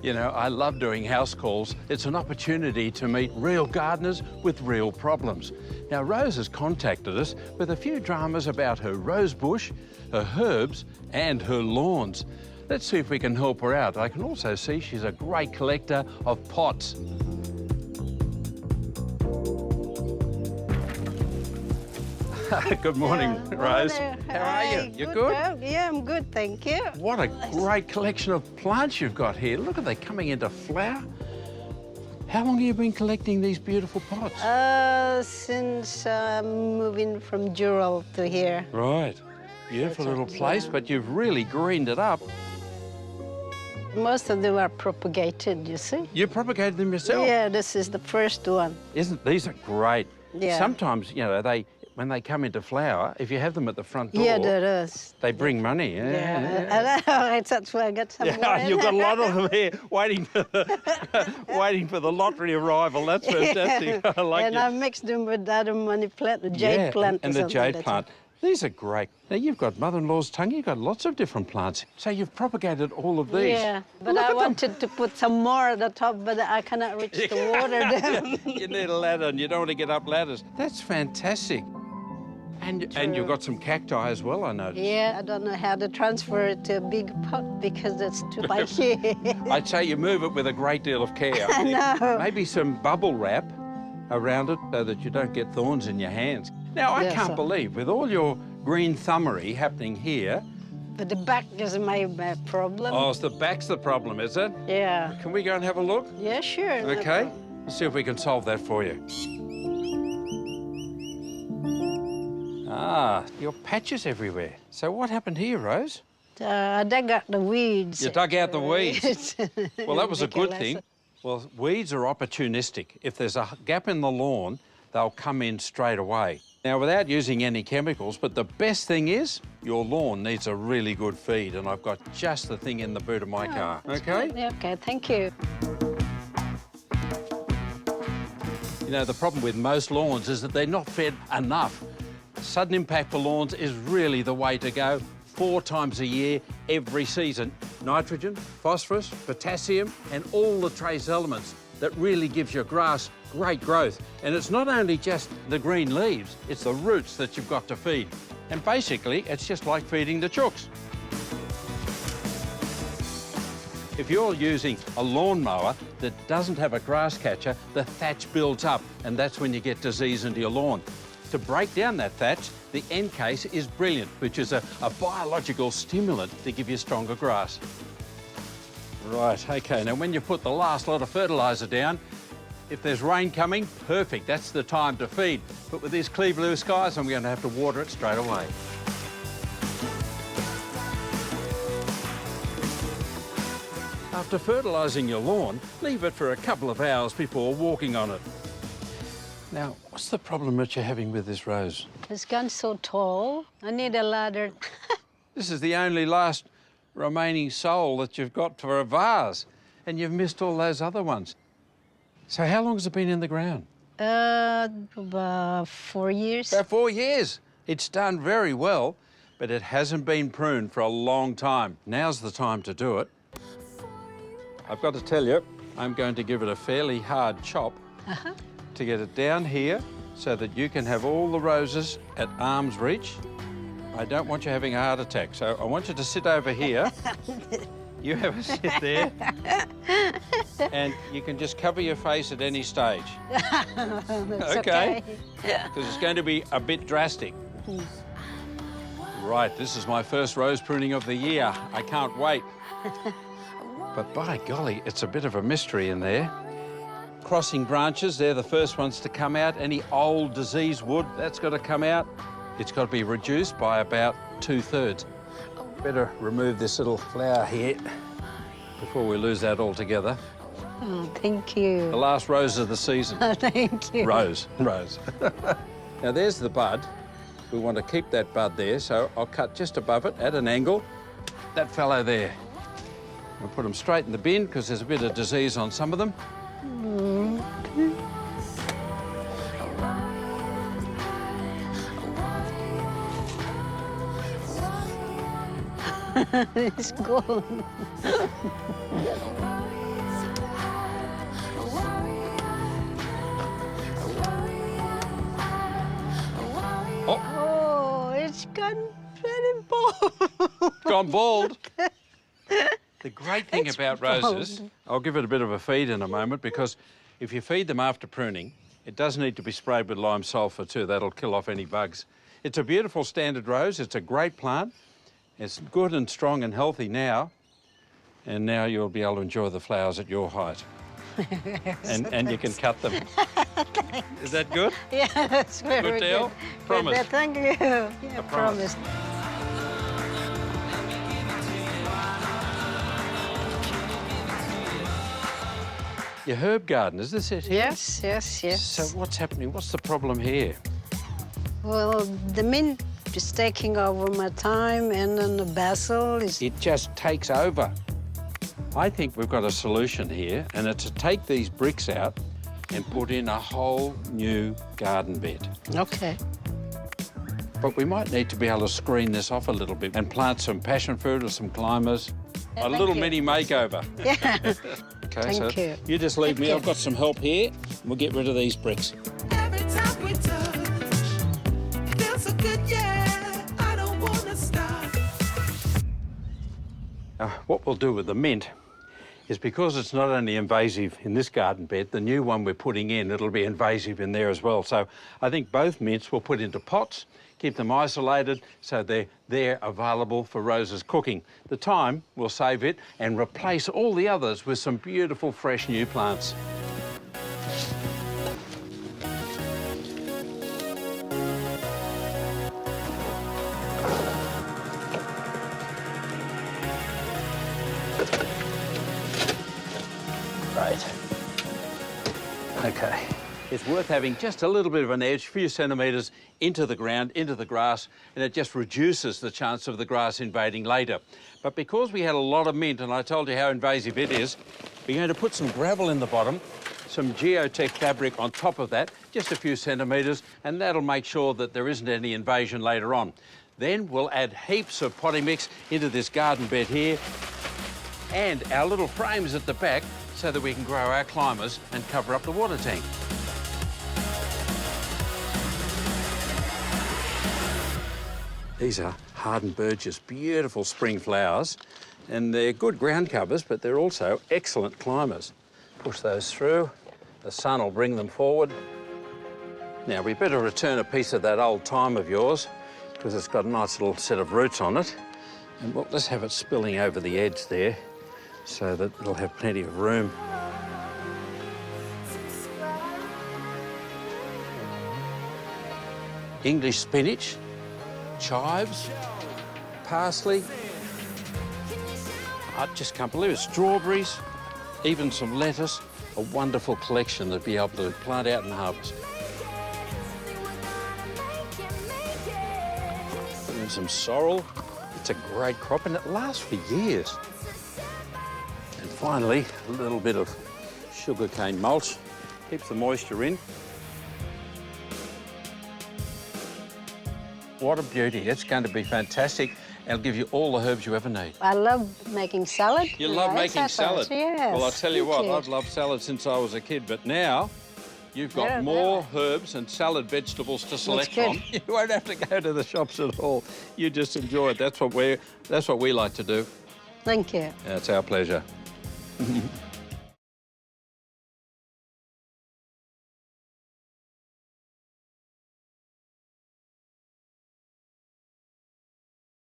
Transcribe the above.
You know, I love doing house calls. It's an opportunity to meet real gardeners with real problems. Now, Rose has contacted us with a few dramas about her rose bush, her herbs, and her lawns. Let's see if we can help her out. I can also see she's a great collector of pots. Good morning, Rose. Hello. How Hi. are you? You good? Yeah, I'm good, thank you. What a great collection of plants you've got here. Look at they coming into flower. How long have you been collecting these beautiful pots? Since moving from Dural to here. Right. Beautiful little place, but you've really greened it up. Most of them are propagated, you see. You propagated them yourself? Yeah, this is the first one. These are great. Yeah. Sometimes, you know, when they come into flower, if you have them at the front door, Yeah, there is. they bring money. Yeah. That's why I got some more. Yeah, you've got a lot of them here waiting for the lottery arrival. That's fantastic. I like it. And I mixed them with the other money plant, the jade plant. And or the something. jade plant. These are great. Now, you've got mother-in-law's tongue. You've got lots of different plants. So you've propagated all of these. Yeah, but Look I at wanted to put some more at the top, but I cannot reach to water them. You need a ladder, and you don't want to get up ladders. That's fantastic. And you've got some cacti as well, I noticed. Yeah, I don't know how to transfer it to a big pot because it's too bulky. I'd say you move it with a great deal of care. I know. Maybe some bubble wrap around it so that you don't get thorns in your hands. Now, I can't believe, with all your green thumbery happening here... But the back is my problem. Oh, it's the back's the problem, is it? Yeah. Can we go and have a look? Yeah, sure. no OK. problem. Let's see if we can solve that for you. Ah, your patches everywhere. So what happened here, Rose? I dug out the weeds. You dug out the weeds. Well, that was a good Ridiculous. thing. Well, weeds are opportunistic. If there's a gap in the lawn, they'll come in straight away. Now, without using any chemicals, but the best thing is your lawn needs a really good feed, and I've got just the thing in the boot of my car. OK? Yeah, OK, thank you. You know, the problem with most lawns is that they're not fed enough. Sudden impact for lawns is really the way to go. 4 times a year, every season. Nitrogen, phosphorus, potassium, and all the trace elements that really gives your grass great growth. And it's not only just the green leaves, it's the roots that you've got to feed. And basically, it's just like feeding the chooks. If you're using a lawnmower that doesn't have a grass catcher, the thatch builds up, and that's when you get disease into your lawn. To break down that thatch, the end case is brilliant, which is a biological stimulant to give you stronger grass. Right, OK, now when you put the last lot of fertiliser down, if there's rain coming, perfect, that's the time to feed. But with these clear blue skies, I'm going to have to water it straight away. After fertilising your lawn, leave it for a couple of hours before walking on it. Now, what's the problem that you're having with this rose? It's gone so tall. I need a ladder. This is the only last remaining soul that you've got for a vase, and you've missed all those other ones. So how long has it been in the ground? About 4 years. About 4 years. It's done very well, but it hasn't been pruned for a long time. Now's the time to do it. I've got to tell you, I'm going to give it a fairly hard chop to get it down here so that you can have all the roses at arm's reach. I don't want you having a heart attack, so I want you to sit over here. You have a sit there. And you can just cover your face at any stage. Okay. Because it's going to be a bit drastic. Right, this is my first rose pruning of the year. I can't wait. But by golly, it's a bit of a mystery in there. Crossing branches, they're the first ones to come out. Any old diseased wood, that's got to come out. It's got to be reduced by about 2/3. Better remove this little flower here before we lose that altogether. Oh, thank you. The last rose of the season. Thank you. Rose. Now, there's the bud. We want to keep that bud there, so I'll cut just above it at an angle. That fellow there. I'll put them straight in the bin because there's a bit of disease on some of them. It's gone. gone very bald. Gone bald. The great thing It's about roses, I'll give it a bit of a feed in a moment, because if you feed them after pruning, it does need to be sprayed with lime sulphur too. That'll kill off any bugs. It's a beautiful standard rose. It's a great plant. It's good and strong and healthy now. And now you'll be able to enjoy the flowers at your height. and you can cut them. Is that good? Yeah, that's very Good deal? good. Promise? Good, thank you. Yeah, promise. promise. Your herb garden, is this it here? Yes, yes, yes. So what's happening? What's the problem here? Well, the mint is taking over my time, and then the basil is... It just takes over. I think we've got a solution here, and it's to take these bricks out and put in a whole new garden bed. Okay. But we might need to be able to screen this off a little bit and plant some passion fruit or some climbers. A thank little you. mini makeover. Yeah. Okay, Thank you. You just leave Thank me. you. I've got some help here. We'll get rid of these bricks. Every time we touch, feels so good, yeah. I don't wanna stop. What we'll do with the mint is, because it's not only invasive in this garden bed, the new one we're putting in, it'll be invasive in there as well. So I think both mints we'll put into pots, keep them isolated so they're available for Rose's cooking. The time, we'll save it and replace all the others with some beautiful, fresh new plants. Right. Okay. It's worth having just a little bit of an edge, a few centimetres into the ground, into the grass, and it just reduces the chance of the grass invading later. But because we had a lot of mint, and I told you how invasive it is, we're going to put some gravel in the bottom, some geotech fabric on top of that, just a few centimetres, and that'll make sure that there isn't any invasion later on. Then we'll add heaps of potting mix into this garden bed here, and our little frames at the back, so that we can grow our climbers and cover up the water tank. These are Harden Burgess, beautiful spring flowers, and they're good ground covers, but they're also excellent climbers. Push those through, the sun will bring them forward. Now, we better return a piece of that old thyme of yours, because it's got a nice little set of roots on it. And well, let's have it spilling over the edge there, so that it'll have plenty of room. English spinach, chives, parsley. I just can't believe it. Strawberries, even some lettuce. A wonderful collection to be able to plant out and harvest. Put in some sorrel. It's a great crop and it lasts for years. And finally, a little bit of sugarcane mulch. Keeps the moisture in. What a beauty. It's going to be fantastic. It'll give you all the herbs you ever need. I love making salad. You love making salad? Yes. Well, I'll tell you what, thank I've loved salad since I was a kid, but now you've got Yeah, more herbs and salad vegetables to select from. good. You won't have to go to the shops at all. You just enjoy it. That's what we like to do. Thank you. It's our pleasure.